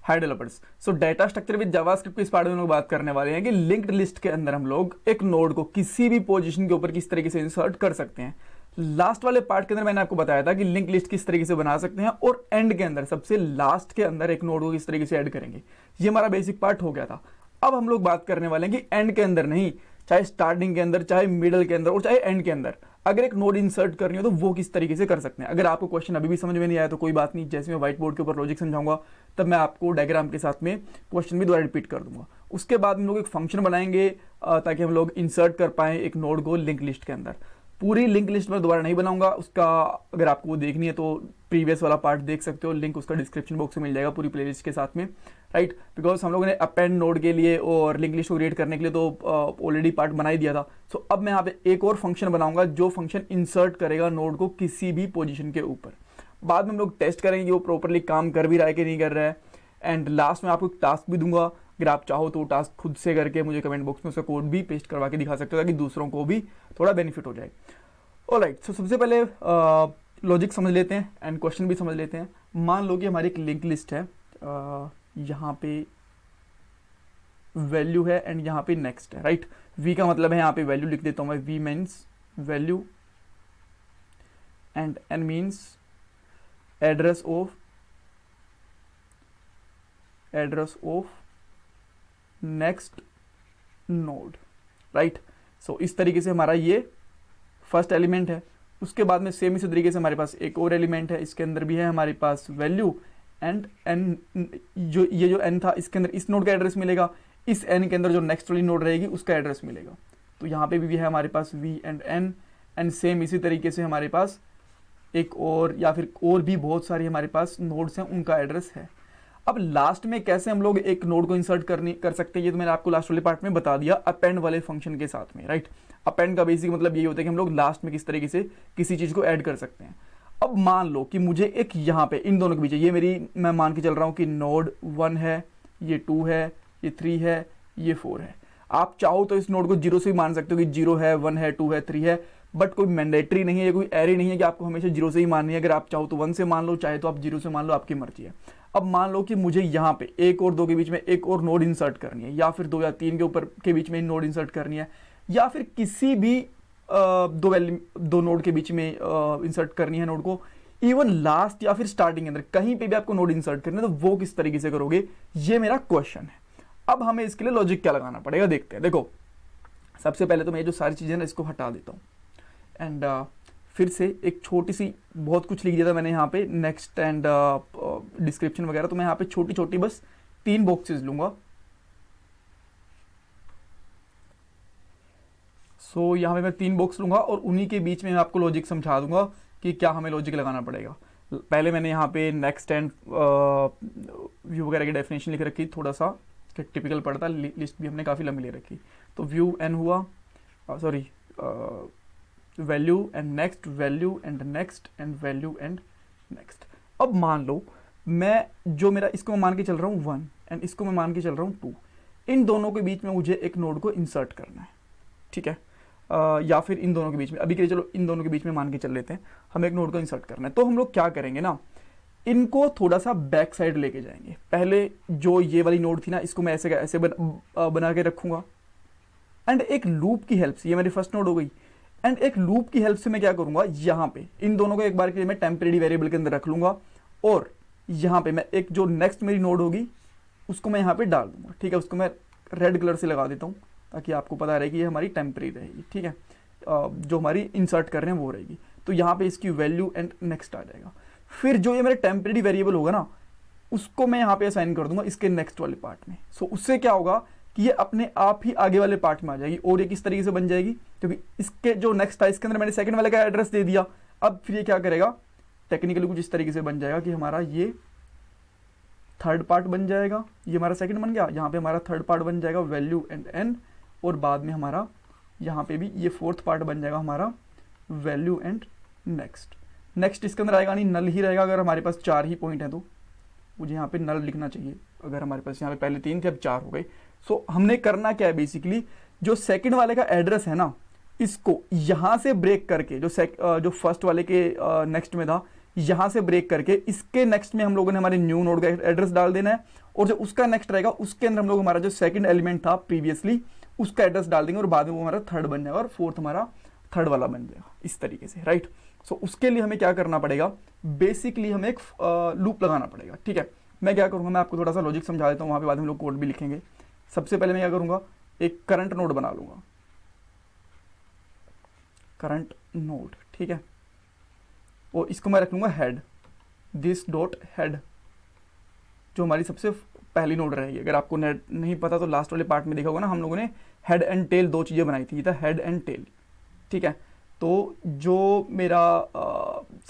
Hi developers, so data structure with JavaScript के इस part में हम लोग बात करने वाले हैं कि लिंक्ड लिस्ट के अंदर हम लोग एक नोड को किसी भी पोजीशन के ऊपर किस तरीके से इंसर्ट कर सकते हैं। लास्ट वाले पार्ट के अंदर मैंने आपको बताया था कि लिंक लिस्ट किस तरीके से बना सकते हैं और एंड के अंदर सबसे लास्ट के अंदर एक नोड को किस तरीके से ऐड करेंगे। ये हमारा बेसिक पार्ट हो गया था। अब हम लोग बात करने वाले हैं कि एंड के अंदर नहीं, चाहे स्टार्टिंग के अंदर, चाहे मिडल के अंदर और चाहे एंड के अंदर अगर एक नोड इंसर्ट करनी हो तो वो किस तरीके से कर सकते हैं। अगर आपको क्वेश्चन अभी भी समझ में नहीं आया तो कोई बात नहीं, जैसे मैं व्हाइट बोर्ड के ऊपर लॉजिक समझाऊंगा तब मैं आपको डायग्राम के साथ में क्वेश्चन भी दोबारा रिपीट कर दूंगा। उसके बाद हम लोग एक फंक्शन बनाएंगे ताकि हम लोग इंसर्ट कर पाएं एक नोड को लिंक लिस्ट के अंदर। पूरी लिंक लिस्ट में दोबारा नहीं बनाऊंगा, उसका अगर आपको वो देखनी है तो प्रीवियस वाला पार्ट देख सकते हो, लिंक उसका डिस्क्रिप्शन बॉक्स में मिल जाएगा पूरी प्लेलिस्ट के साथ में, राइट। बिकॉज हम लोगों ने अपेंड नोड के लिए और लिंक लिस्ट को क्रिएट करने के लिए तो ऑलरेडी पार्ट बना ही दिया था। सो अब मैं यहाँ पे एक और फंक्शन बनाऊंगा जो फंक्शन इंसर्ट करेगा नोड को किसी भी पोजीशन के ऊपर। बाद में हम लोग टेस्ट करेंगे कि वो प्रॉपरली काम कर भी रहा है कि नहीं कर रहा है। एंड लास्ट में आपको एक टास्क भी दूंगा, अगर आप चाहो तो टास्क खुद से करके मुझे कमेंट बॉक्स में उसका कोड भी पेस्ट करवा के दिखा सकते हो ताकि दूसरों को भी थोड़ा बेनिफिट हो जाए। ऑलराइट, सो सबसे पहले लॉजिक समझ लेते हैं एंड क्वेश्चन भी समझ लेते हैं। मान लो कि हमारी एक लिंक लिस्ट है, यहाँ पे वैल्यू है एंड यहाँ पे नेक्स्ट है, राइट। वी का मतलब है यहाँ पे वैल्यू लिख देता हूँ मैं, V means value and N means address of next node, right. So इस तरीके से हमारा ये फर्स्ट एलिमेंट है। उसके बाद में सेम इसी तरीके से हमारे पास एक और एलिमेंट है, इसके अंदर भी है हमारे पास वैल्यू एंड एन, जो ये जो एन था इसके अंदर इस नोड का एड्रेस मिलेगा, इस एन के अंदर जो नेक्स्ट वाली नोड रहेगी उसका एड्रेस मिलेगा। तो यहाँ पे भी है हमारे पास V and N, and same इसी तरीके से हमारे पास एक और या फिर और भी बहुत सारी हमारे पास नोड्स हैं, उनका एड्रेस है। अब लास्ट में कैसे हम लोग एक नोड को इंसर्ट कर सकते हैं ये तो मैंने आपको लास्ट वाले पार्ट में बता दिया, अपेंड वाले फंक्शन के साथ में, राइट। अपेंड का बेसिक मतलब यही होता है कि हम लोग लास्ट में किस तरीके से किसी चीज को ऐड कर सकते हैं। अब मान लो कि मुझे एक यहाँ पे इन दोनों के बीच, ये मेरी, मैं मान के चल रहा हूँ कि नोड 1 है, ये 2 है, ये 3 है, ये 4 है। आप चाहो तो इस नोड को 0 से भी मान सकते हो कि 0 है, 1 है, 2 है, 3 है, बट कोई मैंडेटरी नहीं है, कोई एरे नहीं है कि आपको हमेशा 0 से ही माननी है। अगर आप चाहो तो 1 से मान लो, चाहे तो आप 0 से मान लो, आपकी मर्जी है। अब मान लो कि मुझे यहाँ पे 1 और 2 के बीच में एक और नोड इंसर्ट करनी है, या फिर 2 या 3 के ऊपर के बीच में नोड इंसर्ट करनी है, या फिर किसी भी दो नोड के बीच में इंसर्ट करनी है नोड को, इवन लास्ट या फिर स्टार्टिंग के अंदर कहीं पे भी आपको नोड इंसर्ट करना है, तो वो किस तरीके से करोगे, ये मेरा क्वेश्चन है। अब हमें इसके लिए लॉजिक क्या लगाना पड़ेगा देखते हैं। देखो, सबसे पहले तो मैं ये जो सारी चीजें ना इसको हटा देता हूँ एंड फिर से एक छोटी सी, बहुत कुछ लिख दिया था मैंने यहाँ पे नेक्स्ट एंड डिस्क्रिप्शन वगैरह, तो मैं यहाँ पे छोटी छोटी बस 3 बॉक्सेस लूंगा। सो यहाँ पे मैं 3 बॉक्स लूंगा और उन्हीं के बीच में मैं आपको लॉजिक समझा दूंगा कि क्या हमें लॉजिक लगाना पड़ेगा। पहले मैंने यहाँ पे नेक्स्ट एंड व्यू वगैरह की डेफिनेशन लिख रखी, थोड़ा सा टिपिकल पड़ता, लिस्ट भी हमने काफ़ी लंबी ले रखी। तो व्यू एन हुआ, sorry value and next, value and next and value and next. अब मान लो मैं जो मेरा, इसको मैं मान के चल रहा हूँ 1 एंड इसको मैं मान के चल रहा हूँ 2, इन दोनों के बीच में मुझे एक नोड को इंसर्ट करना है, ठीक है। या फिर इन दोनों के बीच में, अभी के लिए चलो इन दोनों के बीच में मान के चल लेते हैं, हमें एक नोड को इंसर्ट करना है। तो हम लोग क्या करेंगे ना, इनको थोड़ा सा बैक साइड लेके जाएंगे। पहले जो ये वाली नोड थी ना, इसको मैं ऐसे बना के रखूंगा एंड एक लूप की हेल्प से, ये मेरी फर्स्ट नोड हो गई, एंड एक लूप की हेल्प से मैं क्या करूंगा, यहाँ पे इन दोनों को एक बार के लिए मैं टेम्परेरी वेरिएबल के अंदर रख लूंगा और यहाँ पे मैं एक जो नेक्स्ट मेरी नोड होगी उसको मैं यहाँ पे डाल दूंगा, ठीक है। उसको मैं रेड कलर से लगा देता हूँ ताकि आपको पता रहे कि ये हमारी टेम्परेरी रहेगी, ठीक है। जो हमारी इंसर्ट कर रहे हैं वो रहेगी। तो यहाँ पे इसकी वैल्यू एंड नेक्स्ट आ जाएगा। फिर जो ये मेरा टेम्परेरी वेरिएबल होगा ना, उसको मैं यहाँ पे असाइन कर दूंगा इसके नेक्स्ट वाले पार्ट में। सो उससे क्या होगा कि ये अपने आप ही आगे वाले पार्ट में आ जाएगी। और ये किस तरीके से बन जाएगी, क्योंकि इसके जो नेक्स्ट था इसके अंदर मैंने सेकंड वाले का एड्रेस दे दिया। अब फिर ये क्या करेगा, टेक्निकली कुछ इस तरीके से बन जाएगा कि हमारा ये थर्ड पार्ट बन जाएगा, ये हमारा सेकंड बन गया, यहाँ पे हमारा थर्ड पार्ट बन जाएगा वैल्यू एंड एन, और बाद में हमारा यहाँ पे भी ये फोर्थ पार्ट बन जाएगा हमारा वैल्यू एंड नेक्स्ट। नेक्स्ट इसके अंदर आएगा नहीं, नल ही रहेगा। अगर हमारे पास 4 ही पॉइंट है तो मुझे यहाँ पे नल लिखना चाहिए। अगर हमारे पास यहाँ पे पहले 3 थे अब 4 हो गए। सो हमने करना क्या है, बेसिकली जो सेकंड वाले का एड्रेस है ना, इसको यहाँ से ब्रेक करके, जो फर्स्ट वाले के नेक्स्ट में था, यहाँ से ब्रेक करके इसके नेक्स्ट में हम लोगों ने हमारे न्यू नोड का एड्रेस डाल देना है और जो उसका नेक्स्ट रहेगा उसके अंदर हम लोग हमारा जो सेकंड एलिमेंट था प्रीवियसली उसका एड्रेस डाल देंगे और बाद में वो हमारा थर्ड बन जाएगा और फोर्थ हमारा थर्ड वाला बन जाएगा इस तरीके से, राइट। सो उसके लिए हमें क्या करना पड़ेगा, बेसिकली हमें एक लूप लगाना पड़ेगा, ठीक है। मैं क्या करूँगा, मैं आपको थोड़ा सा लॉजिक समझा देता हूँ, वहाँ पे बाद में हम लोग कोड भी लिखेंगे। सबसे पहले मैं क्या करूँगा, एक करंट नोड बना लूँगा, करंट नोड, ठीक है। और इसको मैं रख लूँगा हेड, दिस डॉट हेड, जो हमारी सबसे पहली नोड रहेगी। अगर आपको नेट नहीं पता तो लास्ट वाले पार्ट में देखा होगा ना, हम लोगों ने हेड एंड टेल दो चीज़ें बनाई थी, ये था हेड एंड टेल, ठीक है। तो जो मेरा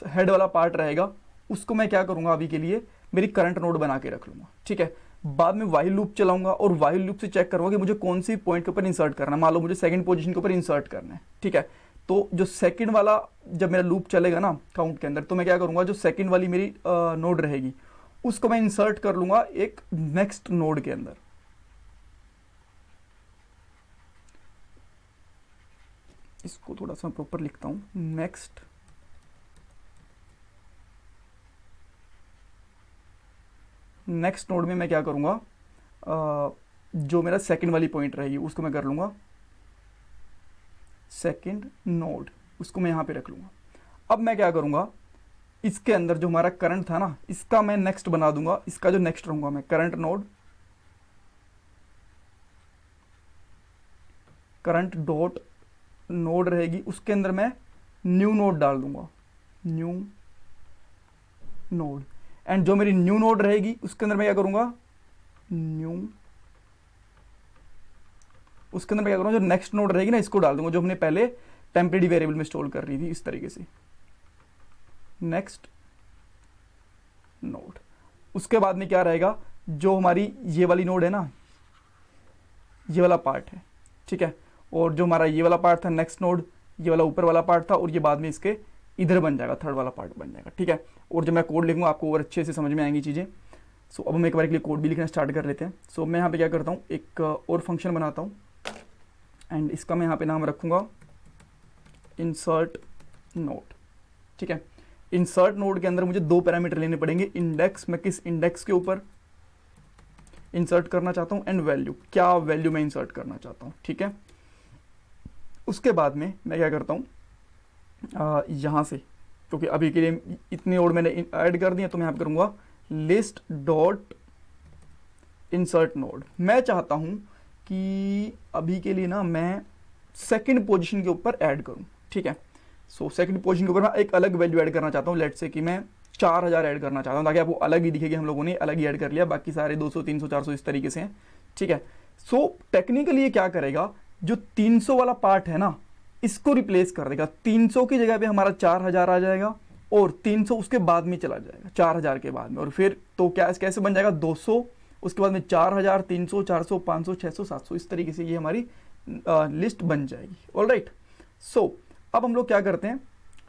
हेड वाला पार्ट रहेगा उसको मैं क्या करूँगा, अभी के लिए मेरी करंट नोड बना के रख लूँगा, ठीक है। बाद में वाइल लूप चलाऊंगा और वाइल लूप से चेक करूँगा कि मुझे कौन सी पॉइंट के ऊपर इंसर्ट करना है। मान लो मुझे सेकंड पोजीशन के ऊपर इंसर्ट करना है, ठीक है। तो जो सेकंड वाला जब मेरा लूप चलेगा ना काउंट के अंदर, तो मैं क्या करूँगा, जो सेकंड वाली मेरी नोड रहेगी उसको मैं इंसर्ट कर लूँगा एक नेक्स्ट नोड के अंदर। इसको थोड़ा सा प्रॉपर लिखता हूँ, नेक्स्ट नोड में मैं क्या करूँगा, जो मेरा सेकंड वाली पॉइंट रहेगी उसको मैं कर लूँगा सेकंड नोड, उसको मैं यहाँ पे रख लूँगा। अब मैं क्या करूँगा, इसके अंदर जो हमारा करंट था ना, इसका मैं नेक्स्ट बना दूंगा, इसका जो नेक्स्ट रहूँगा मैं current node, current dot node रहेगी, उसके अंदर मैं न्यू नोड डाल दूंगा, न्यू नोड। एंड जो मेरी न्यू नोड रहेगी उसके अंदर मैं क्या करूँगा, न्यू, उसके अंदर मैं क्या करूँगा, जो नेक्स्ट नोड रहेगी ना इसको डाल दूंगा, जो हमने पहले टेम्परेरी वेरिएबल में स्टोर कर रही थी, इस तरीके से नेक्स्ट नोड। उसके बाद में क्या रहेगा, जो हमारी ये वाली नोड है ना, ये वाला पार्ट है, ठीक है। और जो हमारा ये वाला पार्ट था नेक्स्ट नोड, ये वाला ऊपर वाला पार्ट था, और ये बाद में इसके इधर बन जाएगा, थर्ड वाला पार्ट बन जाएगा, ठीक है। और जब मैं कोड लिखूंगा आपको और अच्छे से समझ में आएंगी चीज़ें। सो अब हम एक बार के लिए कोड भी लिखना स्टार्ट कर लेते हैं। सो मैं यहाँ पे क्या करता हूँ, एक और फंक्शन बनाता हूँ एंड इसका मैं यहाँ पे नाम रखूँगा इंसर्ट नोड, ठीक है। इंसर्ट नोड के अंदर मुझे दो पैरामीटर लेने पड़ेंगे, इंडेक्स, मैं किस इंडेक्स के ऊपर इंसर्ट करना चाहता हूँ, एंड वैल्यू, क्या वैल्यू मैं इंसर्ट करना चाहता हूँ, ठीक है। उसके बाद में मैं क्या करता हूँ, यहाँ से, क्योंकि अभी के लिए इतनी नोड मैंने ऐड कर दिया, तो मैं यहाँ पे करूँगा लिस्ट डॉट इंसर्ट नोड। मैं चाहता हूँ कि अभी के लिए ना मैं सेकंड पोजीशन के ऊपर ऐड करूँ, ठीक है। सो सेकंड पोजीशन के ऊपर मैं एक अलग वैल्यू ऐड करना चाहता हूँ, लेट्स से कि मैं 4000 ऐड करना चाहता हूँ, ताकि आपको अलग ही दिखेगी, हम लोगों ने अलग ही ऐड कर लिया, बाकी सारे 200 300 400 इस तरीके से हैं, ठीक है। सो टेक्निकली ये क्या करेगा, जो 300 वाला पार्ट है ना इसको रिप्लेस कर देगा, 300 की जगह पे हमारा 4000 आ जाएगा, और 300 उसके बाद में चला जाएगा, 4000 के बाद में, और फिर तो क्या कैसे बन जाएगा 200, उसके बाद में 4000, 300, 400, 500, 600, 700, इस तरीके से ये हमारी लिस्ट बन जाएगी। ऑलराइट। सो अब हम लोग क्या करते हैं,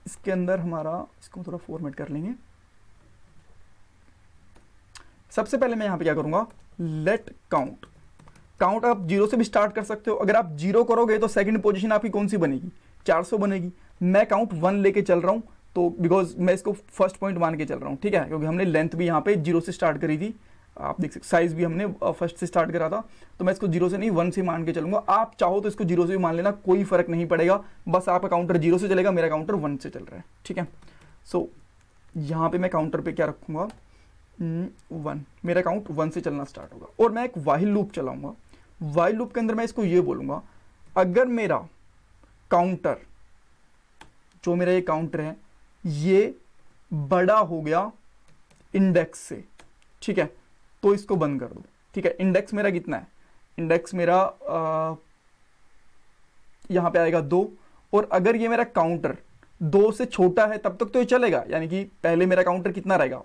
इसके अंदर हमारा, इसको थोड़ा फॉर्मेट कर लेंगे। सबसे पहले मैं यहां पे क्या करूंगा, लेट काउंट। काउंट आप 0 से भी स्टार्ट कर सकते हो, अगर आप 0 करोगे तो सेकंड पोजीशन आपकी कौन सी बनेगी, 400 बनेगी। मैं काउंट 1 लेके चल रहा हूं, तो बिकॉज मैं इसको फर्स्ट पॉइंट मान के चल रहा हूं, ठीक है, क्योंकि हमने लेंथ भी यहाँ पे 0 से स्टार्ट करी थी, आप देख सकते, साइज भी हमने फर्स्ट से स्टार्ट करा था, तो मैं इसको 0 से नहीं 1 से मान के चलूंगा। आप चाहो तो इसको 0 से भी मान लेना, कोई फर्क नहीं पड़ेगा, बस आपका काउंटर 0 से चलेगा, मेरा काउंटर 1 से चल रहा है, ठीक है। सो यहाँ पे मैं काउंटर पे क्या रखूंगा, 1, मेरा काउंट 1 से चलना स्टार्ट होगा, और मैं एक वाइल लूप चलाऊंगा। वाइल लूप के अंदर मैं इसको ये बोलूंगा, अगर मेरा काउंटर, जो मेरा ये काउंटर है, ये बड़ा हो गया इंडेक्स से, ठीक है, तो इसको बंद कर दो, ठीक है। इंडेक्स मेरा कितना है, इंडेक्स मेरा यहां पे आएगा 2, और अगर ये मेरा काउंटर 2 से छोटा है तब तक तो ये चलेगा, यानी कि पहले मेरा काउंटर कितना रहेगा,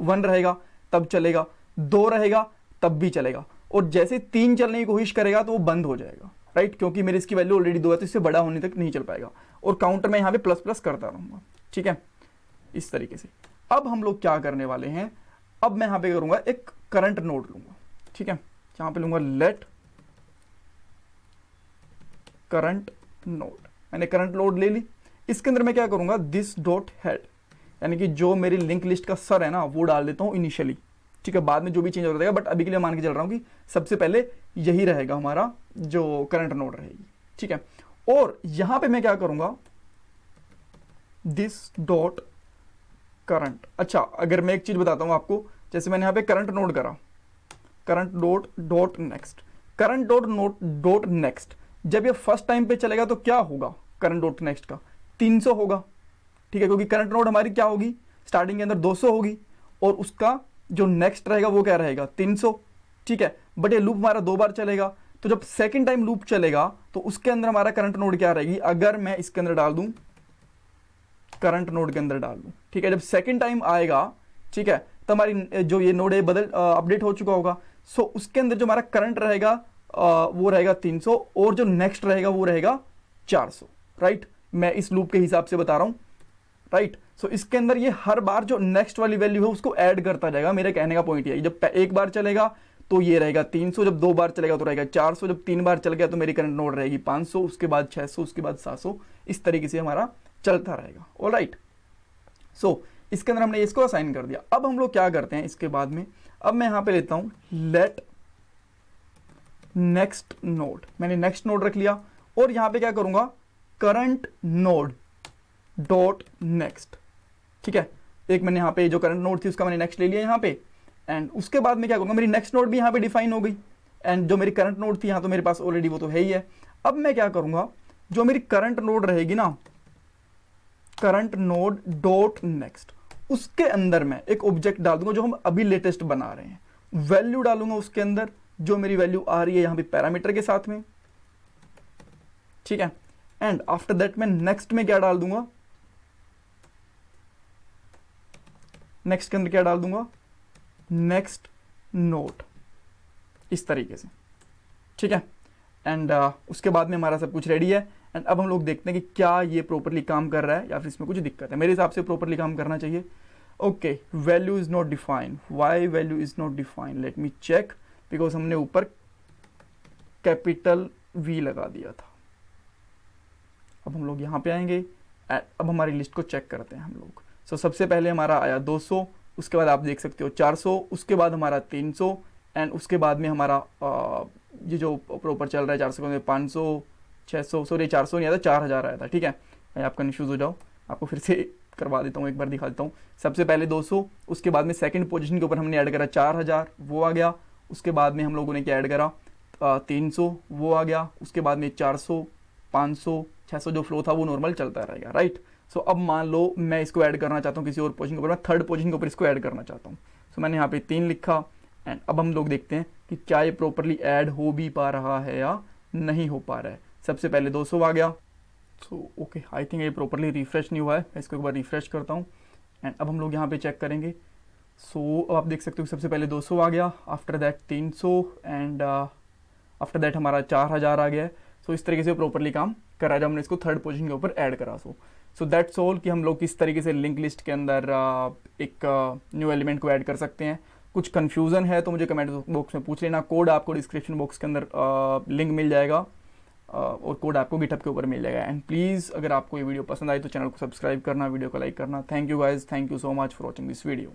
1 रहेगा तब चलेगा, 2 रहेगा तब भी चलेगा, और जैसे 3 चलने की कोशिश करेगा तो वो बंद हो जाएगा, राइट, क्योंकि मेरी इसकी वैल्यू ऑलरेडी 2 है, तो इससे बड़ा होने तक नहीं चल पाएगा, और काउंटर में यहाँ पे प्लस प्लस करता रहूंगा, ठीक है, इस तरीके से। अब हम लोग क्या करने वाले हैं, अब मैं यहाँ पे करूंगा एक करंट नोड लूंगा, ठीक है, यहाँ पे लूंगा लेट करंट नोड। मैंने करंट नोड ले ली, इसके अंदर मैं क्या करूंगा, दिस डॉट हेड, यानी कि जो मेरी लिंक लिस्ट का सर है ना वो डाल देता हूँ इनिशियली, ठीक है, बाद में जो भी चेंज होता रहेगा, बट अभी के लिए मान के चल रहा हूँ कि सबसे पहले यही रहेगा हमारा जो करंट नोड रहेगी, ठीक है। और यहां पे मैं क्या करूंगा, दिस डॉट करंट। अच्छा, अगर मैं एक चीज बताता हूं आपको, जैसे मैंने यहां पे करंट नोड करा, current dot next, current dot next, जब ये फर्स्ट टाइम पे चलेगा तो क्या होगा, करंट डॉट नेक्स्ट का 300 होगा, ठीक है, क्योंकि करंट नोड हमारी क्या होगी, स्टार्टिंग के अंदर 200 होगी, और उसका जो नेक्स्ट रहेगा वो क्या रहेगा 300, ठीक है। बट ये लूप हमारा 2 बार चलेगा, तो जब सेकंड टाइम लूप चलेगा तो उसके अंदर हमारा करंट नोड क्या रहेगी, अगर मैं इसके अंदर डाल दूं, करंट नोड के अंदर डाल दूं, ठीक है, जब सेकंड टाइम आएगा, ठीक है, तो हमारी जो ये नोड है अपडेट हो चुका होगा। सो उसके अंदर जो हमारा करंट रहेगा वो रहेगा 300, और जो नेक्स्ट रहेगा वो रहेगा 400, राइट। मैं इस लूप के हिसाब से बता रहा हूं, राइट। सो इसके अंदर ये हर बार जो नेक्स्ट वाली वैल्यू है उसको ऐड करता जाएगा। मेरे कहने का पॉइंट ये, जब एक बार चलेगा तो ये रहेगा 300, जब 2 बार चलेगा तो रहेगा 400, जब 3 बार चल गया तो मेरी करंट नोड रहेगी 500, उसके बाद 600, उसके बाद 700, इस तरीके से हमारा चलता रहेगा। ऑलराइट, सो इसके अंदर हमने इसको असाइन कर दिया। अब हम लोग क्या करते हैं इसके बाद में, अब मैं यहां पे लेता हूं लेट नेक्स्ट नोड, मैंने नेक्स्ट नोड रख लिया, और यहां पे क्या करूंगा, करंट नोड डॉट नेक्स्ट, ठीक है। एक मैंने यहां पे जो करंट नोड थी उसका मैंने नेक्स्ट ले लिया यहां पे, एंड उसके बाद में क्या करूंगा, मेरी नेक्स्ट नोड भी यहां पे डिफाइन हो गई, एंड जो मेरी करंट नोड थी यहां तो मेरे पास ऑलरेडी वो तो है ही है। अब मैं क्या करूंगा, जो मेरी करंट नोड रहेगी ना, करंट नोड डॉट नेक्स्ट, उसके अंदर मैं एक ऑब्जेक्ट डाल दूंगा जो हम अभी लेटेस्ट बना रहे हैं, वैल्यू डालूंगा उसके अंदर, जो मेरी वैल्यू आ रही है यहां पे पैरामीटर के साथ में, ठीक है। एंड आफ्टर दैट मैं नेक्स्ट में क्या डाल दूंगा, नेक्स्ट के अंदर क्या डाल दूंगा, नेक्स्ट नोड, इस तरीके से, ठीक है। एंड उसके बाद में हमारा सब कुछ रेडी है। एंड अब हम लोग देखते हैं कि क्या ये प्रॉपरली काम कर रहा है या फिर इसमें कुछ दिक्कत है। मेरे हिसाब से प्रॉपरली काम करना चाहिए। Okay, value is not defined, Y value is not defined, let me check, because हमने ऊपर कैपिटल वी लगा दिया था। अब हम लोग यहाँ पे आएंगे, अब हमारी लिस्ट को चेक करते हैं हम लोग। सो सबसे पहले हमारा आया 200, उसके बाद आप देख सकते हो 400, उसके बाद हमारा 300, एंड उसके बाद में हमारा ये जो प्रॉपर चल रहा है 400 में 500, 600, सॉरी 400 नहीं आया था, 4000 आया था, ठीक है। मैं आप कन्फ्यूज हो जाओ, आपको फिर से करवा देता हूँ, एक बार दिखा देता हूँ। सबसे पहले 200, उसके बाद में सेकंड पोजीशन के ऊपर हमने ऐड करा 4000, वो आ गया। उसके बाद में हम लोगों ने क्या ऐड करा, 300, वो आ गया। उसके बाद में 400, 500, 600 जो फ्लो था वो नॉर्मल चलता रहेगा, राइट। सो अब मान लो मैं इसको ऐड करना चाहता हूँ किसी और पोजीशन के ऊपर, मैं थर्ड पोजीशन के ऊपर इसको ऐड करना चाहता हूँ। सो मैंने यहाँ पे 3 लिखा, एंड अब हम लोग देखते हैं कि क्या ये प्रॉपरली ऐड हो भी पा रहा है या नहीं हो पा रहा है। सबसे पहले 200 आ गया, सो ओके, आई थिंक ये प्रॉपरली रिफ्रेश नहीं हुआ है, मैं इसको एक बार रिफ्रेश करता हूँ। एंड अब हम लोग यहाँ पे चेक करेंगे। सो अब आप देख सकते हो सबसे पहले 200 आ गया, after that 300, and after that हमारा 4000 आ गया है। सो इस तरीके से प्रॉपरली काम कर रहा है जब हमने इसको थर्ड पोजीशन के ऊपर ऐड करा। सो दैट्स ऑल कि हम लोग किस तरीके से लिंक लिस्ट के अंदर एक न्यू एलिमेंट को ऐड कर सकते हैं। कुछ कन्फ्यूज़न है तो मुझे कमेंट बॉक्स में पूछ लेना। कोड आपको डिस्क्रिप्शन बॉक्स के अंदर लिंक मिल जाएगा, और कोड आपको गिटहब के ऊपर मिल जाएगा। एंड प्लीज़ अगर आपको ये वीडियो पसंद आई तो चैनल को सब्सक्राइब करना, वीडियो को लाइक करना। Thank you guys, thank you so much for watching this video.